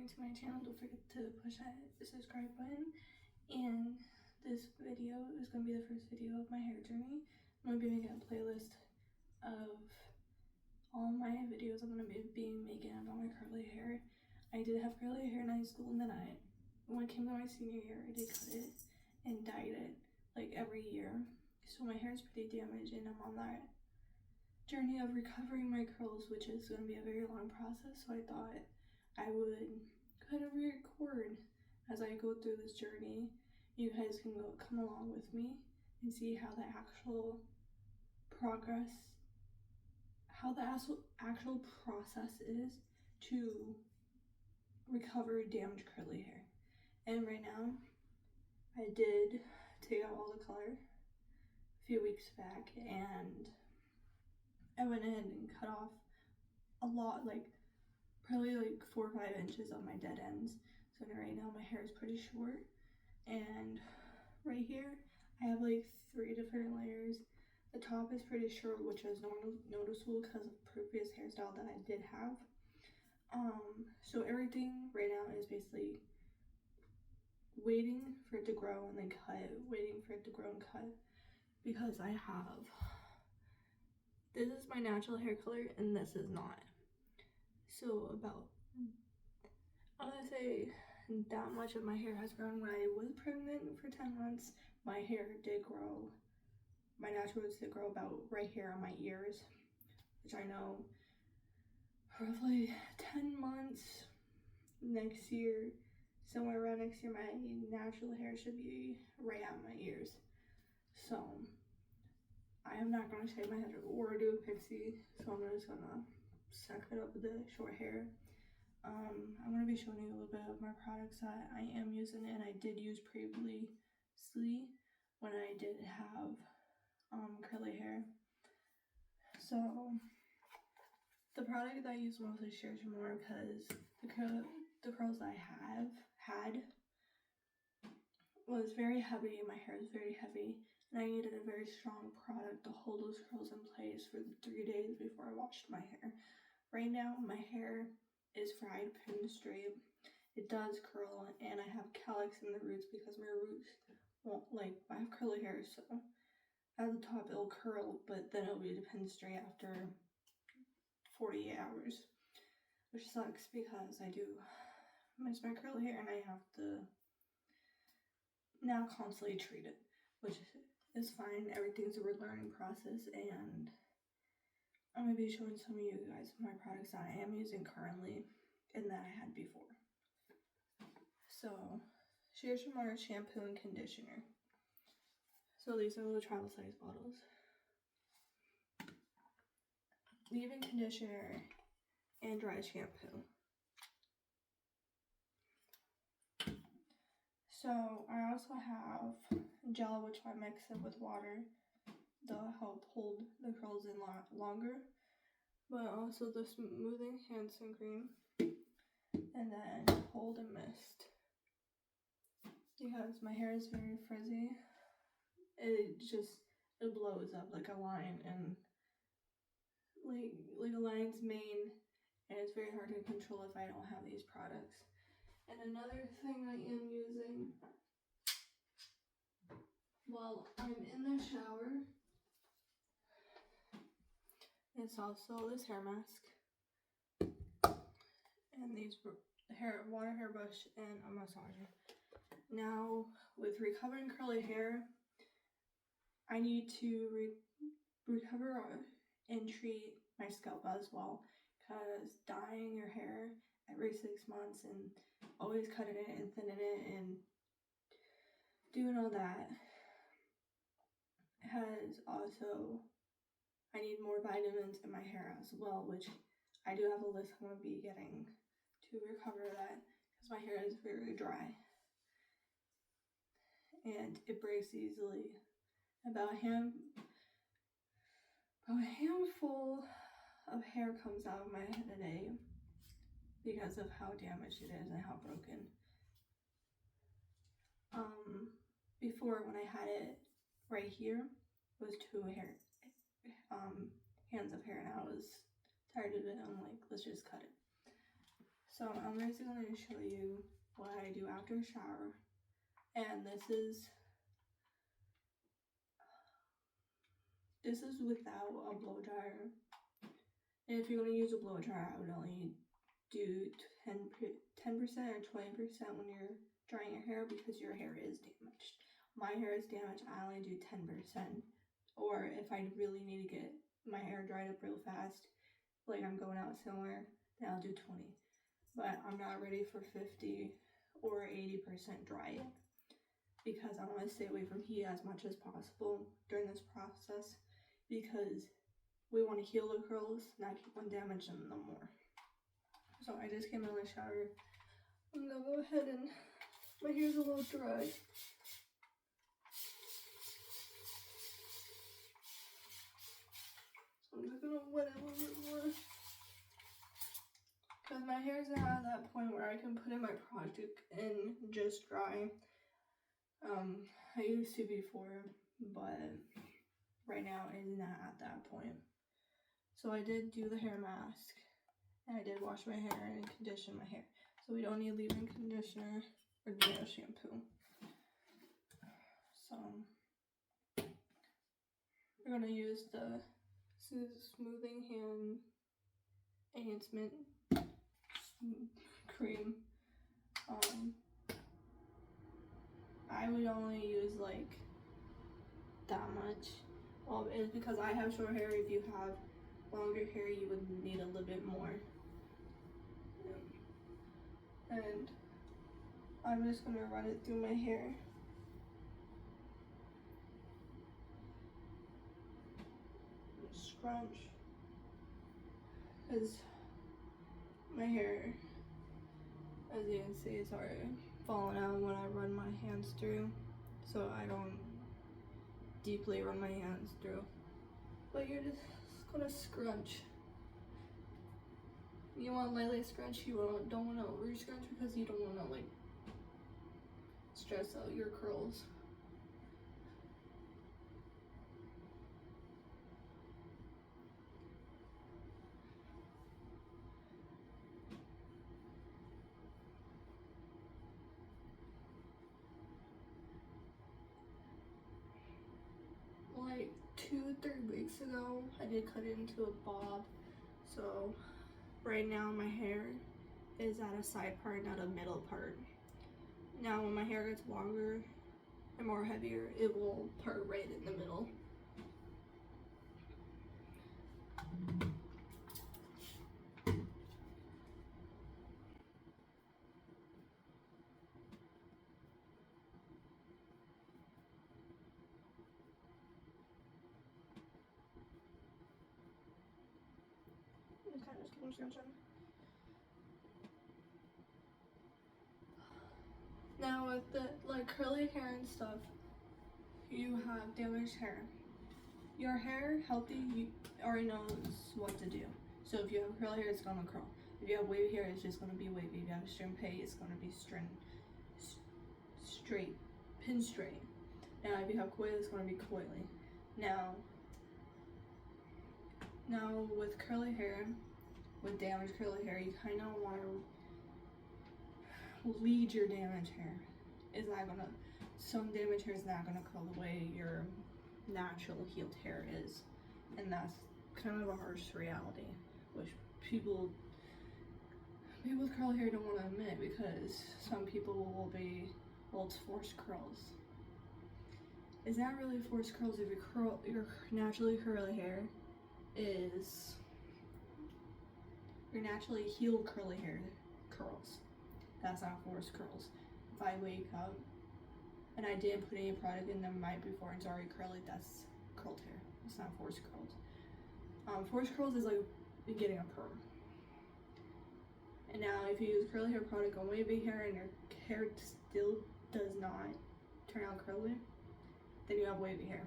subscribing to my channel, don't forget to push that subscribe button. And this video is going to be the first video of my hair journey. I'm going to be making a playlist of all my videos I'm going to be making about my curly hair. I did have curly hair in high school, and then when it came to my senior year, I did cut it and dyed it like every year. So my hair is pretty damaged, and I'm on that journey of recovering my curls, which is going to be a very long process. So I thought I would kind of record as I go through this journey. You guys can come along with me and see how the actual progress, how the actual process is to recover damaged curly hair. And right now, I did take out all the color a few weeks back, and I went in and cut off a lot, like probably like 4 or 5 inches of my dead ends. So right now my hair is pretty short, and right here I have like 3 different layers. The top is pretty short, which is noticeable because of previous hairstyle that I did have. So everything right now is basically waiting for it to grow and then cut, waiting for it to grow and cut, because this is my natural hair color and this is not. So I'm gonna say that much of my hair has grown. When I was pregnant for 10 months, my hair did grow. My natural roots did grow about right here on my ears, which I know roughly 10 months next year, somewhere around next year, my natural hair should be right at my ears. So I am not going to shave my head or do a pixie, so I'm just gonna suck it up with the short hair. I'm going to be showing you a little bit of my products that I am using, and I did use previously when I did have curly hair. So the product that I use mostly is Share More, because the curls that I had was very heavy, and my hair is very heavy, and I needed a very strong product to hold those curls in place for 3 days before I washed my hair. Right now my hair is fried pin straight. It does curl, and I have calyx in the roots because my roots won't, like, I have curly hair, so at the top it'll curl, but then it'll be pin straight after 48 hours, which sucks because I do miss my curly hair and I have to now constantly treat it, which is fine. Everything's a learning process, and I'm going to be showing some of you guys my products that I am using currently and that I had before. So, Share More shampoo and conditioner. So these are the travel size bottles. Leave-in conditioner and dry shampoo. So I also have gel, which I mix it with water to help hold the curls in longer, but also the smoothing hand cream, and then hold and mist, because my hair is very frizzy. It blows up like a lion, and like a lion's mane, and it's very hard to control if I don't have these products. And another thing I am using while I'm in the shower, it's also this hair mask and these water hair brush and a massager. Now, with recovering curly hair, I need to recover and treat my scalp as well, because dyeing your hair every 6 months and always cutting it and thinning it and doing all that has also, I need more vitamins in my hair as well, which I do have a list I'm going to be getting to recover that, because my hair is very dry and it breaks easily. About a handful of hair comes out of my head a day because of how damaged it is and how broken. Before, when I had it right here, it was 2 hands of hair, and I was tired of it. I'm like, let's just cut it. So I'm basically going to show you what I do after a shower. And this is without a blow dryer. And if you're going to use a blow dryer, I would only do 10% or 20% when you're drying your hair because your hair is damaged. My hair is damaged, I only do 10%. Or if I really need to get my hair dried up real fast, like I'm going out somewhere, then I'll do 20. But I'm not ready for 50 or 80% dry yet because I want to stay away from heat as much as possible during this process because we want to heal the curls, not keep on damaging them more. So I just came out of the shower. I'm gonna go ahead and my hair's a little dry. So I'm just gonna wet it a little bit more. Because my hair's not at that point where I can put in my product and just dry. I used to before, but right now it's not at that point. So I did do the hair mask, and I did wash my hair and condition my hair. So we don't need leave-in conditioner or nail shampoo. So we're gonna use the Smoothing Hand Enhancement Cream. I would only use like that much. Well, it's because I have short hair. If you have longer hair, you would need a little bit more. And I'm just gonna run it through my hair. Scrunch. Because my hair, as you can see, is already falling out when I run my hands through. So I don't deeply run my hands through. But you're just gonna scrunch. You want lightly scrunch, you don't want to over scrunch because you don't want to like stress out your curls. Like 2-3 weeks ago, I did cut it into a bob. So right now my hair is at a side part, not a middle part. Now when my hair gets longer and more heavier, it will part right in the middle. Kind of keep scrunching. Now with the like curly hair and stuff, you have damaged hair. Your hair healthy, you already knows what to do. So if you have curly hair, it's gonna curl. If you have wavy hair, it's just gonna be wavy. If you have straight pay, it's gonna be straight, pin straight. Now if you have coily, it's gonna be coily. Now with curly hair, with damaged curly hair, you kind of want to lead your damaged hair. It's not gonna, some damaged hair is not gonna curl the way your natural healed hair is, and that's kind of a harsh reality, which people with curly hair don't want to admit because some people will be, well, it's forced curls. It's not really forced curls if your naturally curly hair is your naturally healed curly hair curls. That's not forced curls. If I wake up and I didn't put any product in the night before and it's already curly, that's curled hair. It's not forced curls. Forced curls is like getting a perm. And now if you use curly hair product on wavy hair and your hair still does not turn out curly, then you have wavy hair.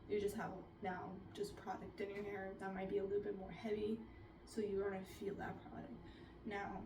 You just have now just product in your hair that might be a little bit more heavy, so you're gonna feel that product. Now,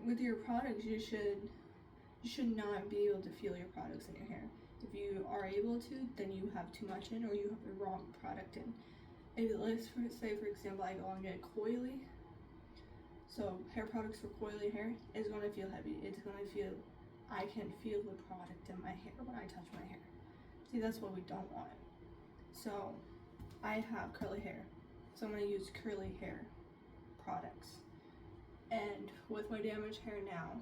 with your products, you should not be able to feel your products in your hair. If you are able to, then you have too much in or you have the wrong product in. If let's say for example I go and get coily, So hair products for coily hair is going to feel heavy. It's going to feel, I can feel the product in my hair when I touch my hair. See, that's what we don't want. So I have curly hair, so I'm going to use curly hair products. And with my damaged hair now,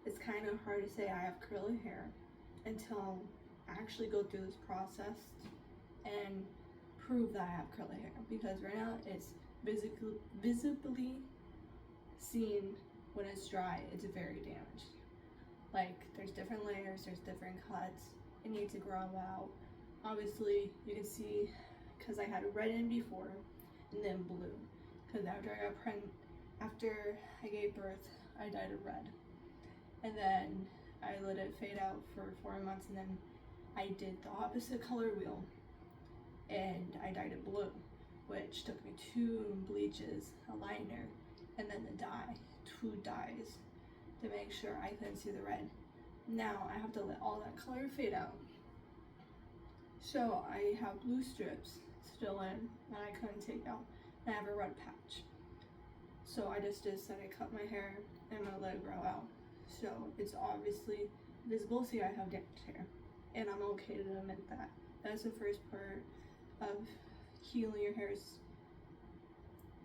it's kind of hard to say I have curly hair until I actually go through this process and prove that I have curly hair, because right now it's visibly seen when it's dry. It's very damaged. Like, there's different layers, there's different cuts. It needs to grow out. Obviously, you can see, because I had red in before and then blue, because after I gave birth, I dyed it red, and then I let it fade out for 4 months, and then I did the opposite color wheel and I dyed it blue, which took me 2 bleaches, a liner, and then the dye, 2 dyes, to make sure I couldn't see the red. Now I have to let all that color fade out. So I have blue strips still in that I couldn't take out, and I have a red patch. So I just said I cut my hair and I'm gonna let it grow out. So it's obviously visible. See, I have damaged hair, and I'm okay to admit that. That's the first part of healing your hair, is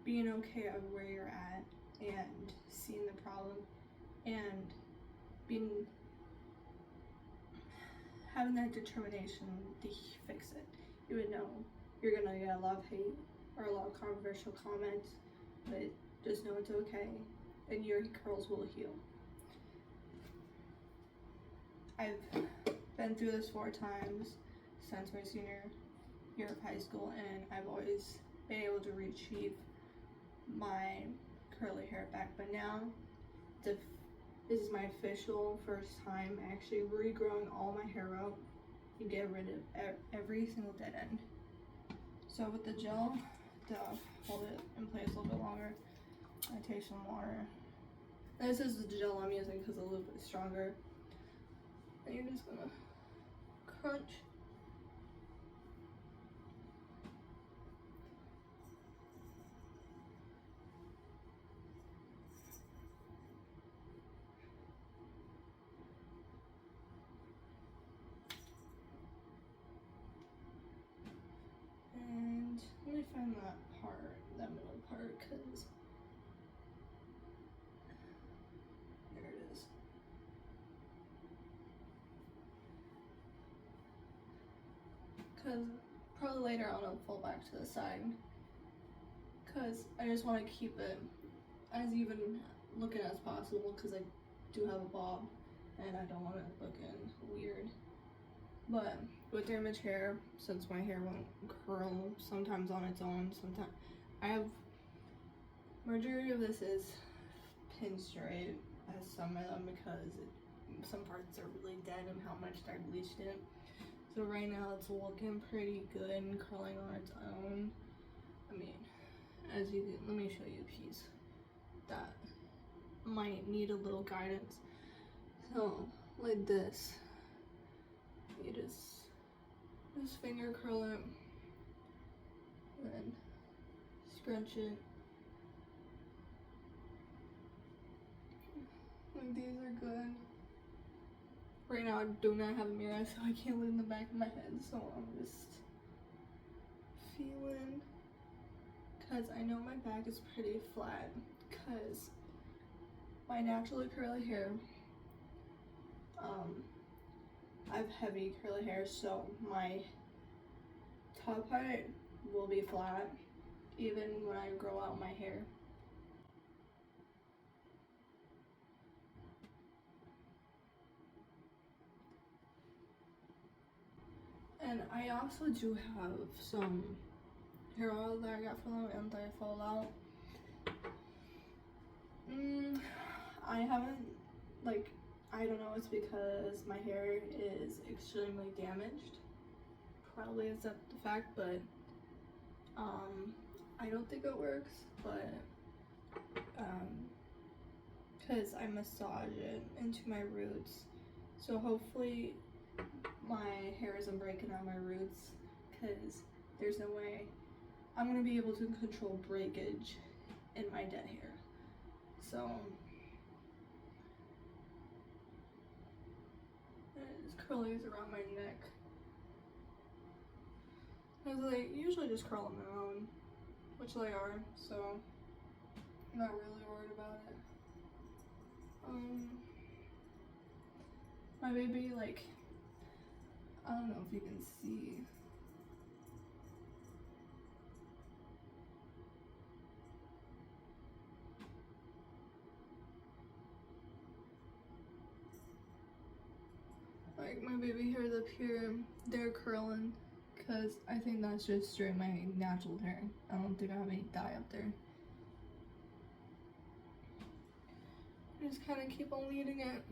being okay of where you're at and seeing the problem and having that determination to fix it. Even though you're gonna get a lot of hate or a lot of controversial comments, but just know it's okay and your curls will heal. I've been through this 4 times since my senior year of high school, and I've always been able to retrieve my curly hair back. But now, this is my official first time actually regrowing all my hair out and get rid of every single dead end. So with the gel, to hold it in place a little bit longer, I take some water. This is the gel I'm using because it's a little bit stronger. And you're just gonna crunch. And let me find that middle part, because there it is. Because probably later on it'll fall back to the side, because I just want to keep it as even looking as possible, because I do have a bob and I don't want it looking weird. But with damaged hair, since my hair won't curl sometimes on its own, sometimes I have, majority of this is pinstripe, as some of them, because some parts are really dead and how much I bleached it. So right now it's looking pretty good and curling on its own. I mean, as you can, let me show you a piece that might need a little guidance. So like this, you just finger curl it and then scrunch it. Like, these are good. Right now I do not have a mirror, so I can't look in the back of my head, so I'm just feeling, because I know my back is pretty flat, because my naturally curly hair, I have heavy curly hair, so my top part will be flat even when I grow out my hair. And I also do have some hair oil that I got from the anti-fallout. I haven't, like, I don't know, it's because my hair is extremely damaged. Probably is that the fact, but I don't think it works, but because I massage it into my roots, so hopefully my hair isn't breaking out my roots, because there's no way I'm gonna be able to control breakage in my dead hair. So it's curlies around my neck, because they usually just curl on their own, which they are, so I'm not really worried about it. My baby, like, I don't know if you can see. Like, my baby hairs up here, they're curling, because I think that's just straight my natural hair. I don't think I have any dye up there. I just kind of keep on leading it.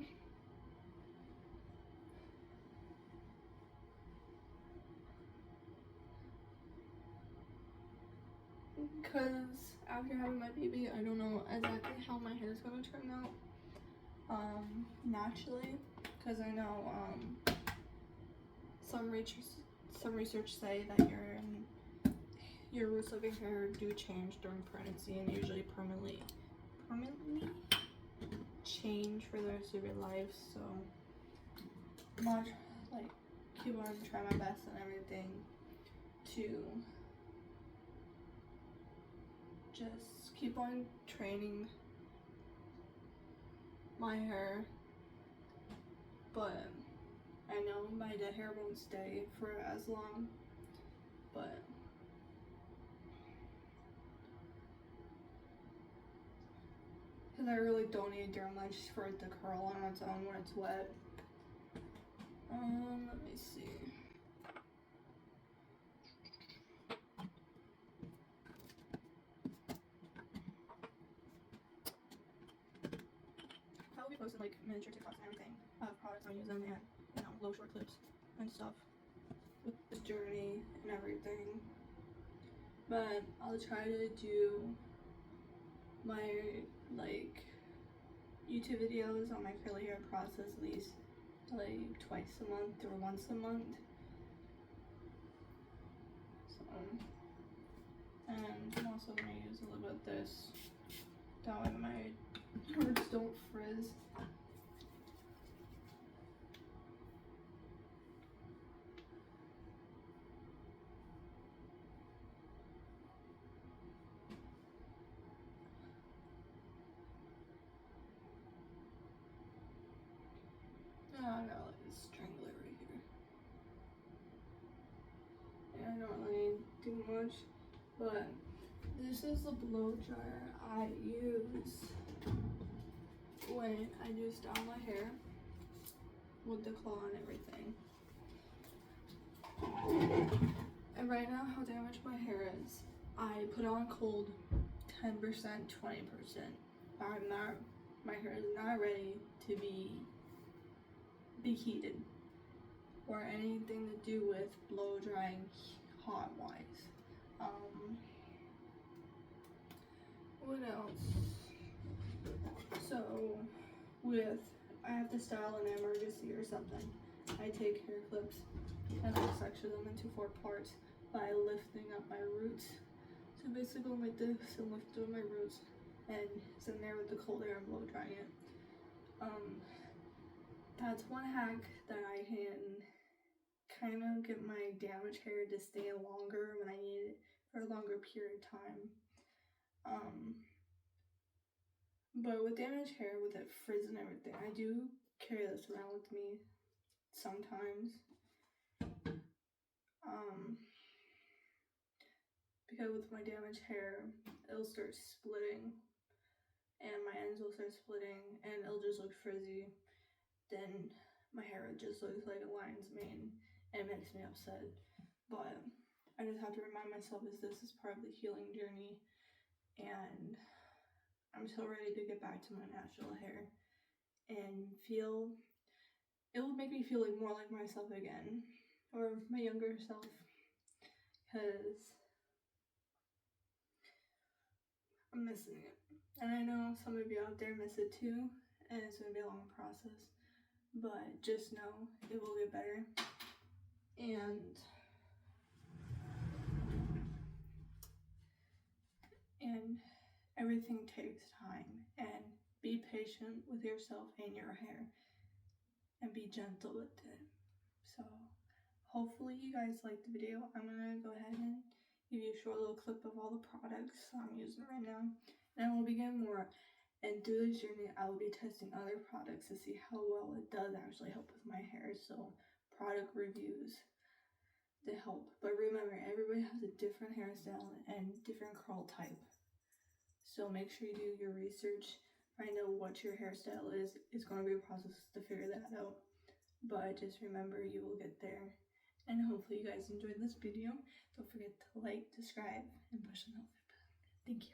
Because after having my baby, I don't know exactly how my hair is going to turn out naturally, because I know some research say that your roots of your hair do change during pregnancy, and usually permanently change for the rest of your life. So I'm gonna keep on trying my best and everything to just keep on training my hair, but I know my dead hair won't stay for as long, but because I really don't need to do much for it to curl on its own when it's wet. Let me see. I'll be posting like miniature TikToks and everything of products I'm using, and low short clips and stuff with the journey and everything. But I'll try to do my YouTube videos on my curly hair process at least twice a month or once a month. So, and I'm also gonna use a little bit of this, that way my roots don't frizz. I got like a strangler right here. Yeah, I don't really do much, but this is the blow dryer I use when I do style my hair with the claw and everything. And right now, how damaged my hair is, I put it on cold 10%, 20%. My hair is not ready to be heated or anything to do with blow drying hot wise. What else? So I have to style an emergency or something, I take hair clips and I section them into 4 parts by lifting up my roots. So basically going like this and lift up my roots, and it's in there with the cold air and blow drying it. That's one hack that I can kind of get my damaged hair to stay longer when I need it for a longer period of time. But with damaged hair, with it frizz and everything, I do carry this around with me sometimes. Because with my damaged hair, it'll start splitting, and my ends will start splitting, and it'll just look frizzy. Then my hair just looks like a lion's mane, and it makes me upset. But I just have to remind myself this is part of the healing journey, and I'm so ready to get back to my natural hair and it will make me feel like more like myself again, or my younger self, because I'm missing it. And I know some of you out there miss it too, and it's going to be a long process. but just know it will get better. And everything takes time, and be patient with yourself and your hair, and be gentle with it. So hopefully you guys liked the video. I'm gonna go ahead and give you a short little clip of all the products I'm using right now, and I will be getting more. And through this journey, I will be testing other products to see how well it does actually help with my hair. So product reviews to help. But remember, everybody has a different hairstyle and different curl type. So make sure you do your research, find out what your hairstyle is. It's going to be a process to figure that out. But just remember, you will get there. And hopefully you guys enjoyed this video. Don't forget to like, subscribe, and push the notification button. Thank you.